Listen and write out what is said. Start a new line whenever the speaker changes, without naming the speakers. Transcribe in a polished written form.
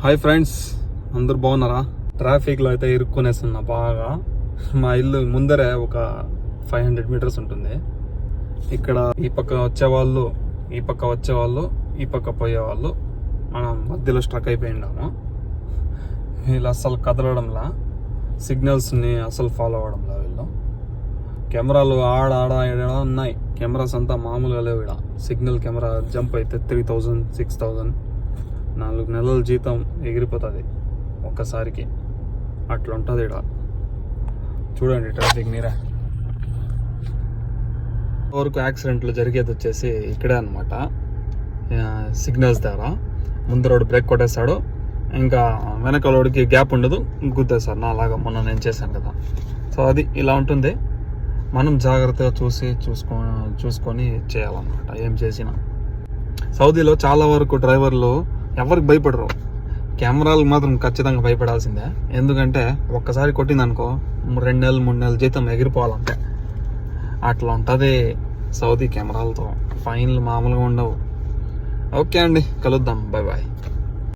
Hi friends, అందరు బాగున్నారా? ట్రాఫిక్లో అయితే ఇరుక్కునేస్తున్నా బాగా. మా ఇల్లు ముందరే ఒక 500 మీటర్స్ ఉంటుంది. ఇక్కడ ఈ పక్క వచ్చేవాళ్ళు, ఈ పక్క వచ్చేవాళ్ళు, ఈ పక్క పోయేవాళ్ళు, మనం మధ్యలో స్ట్రక్ అయిపోయినాము. వీళ్ళు అస్సలు కదలడంలా, సిగ్నల్స్ని అసలు ఫాలో అవ్వడంలా. వీళ్ళు కెమెరాలు ఆడ ఉన్నాయి. కెమెరాస్ అంతా మామూలుగా లేవు. ఇక్కడ సిగ్నల్ కెమెరా జంప్ అయితే 3000, 6000, 4 నెలల జీతం ఎగిరిపోతుంది ఒక్కసారికి. అట్లా ఉంటుంది ఇక్కడ. చూడండి ట్రాఫిక్ మీరే. వరకు యాక్సిడెంట్లు జరిగేది వచ్చేసి ఇక్కడే అనమాట. సిగ్నల్స్ దగ్గర ముందరోడు బ్రేక్ కొట్టేస్తాడు, ఇంకా వెనకలోడికి గ్యాప్ ఉండదు, గుద్దేస్తాడు. నా అలాగా మొన్న నేను చేశాను కదా. సో అది ఇలా ఉంటుంది. మనం జాగ్రత్తగా చూసుకొని చేయాలన్నమాట ఏం చేసినా. సౌదీలో చాలా వరకు డ్రైవర్లు ఎవరికి భయపడరు, కెమెరాలకు మాత్రం ఖచ్చితంగా భయపడాల్సిందే. ఎందుకంటే ఒక్కసారి కొట్టిందనుకో 2 నెలలు 3 నెలల జీతం ఎగిరిపోవాలంటే. అట్లా ఉంటుంది సౌదీ కెమెరాలతో. ఫైన్లు మామూలుగా ఉండవు. ఓకే అండి, కలుద్దాం. Bye bye.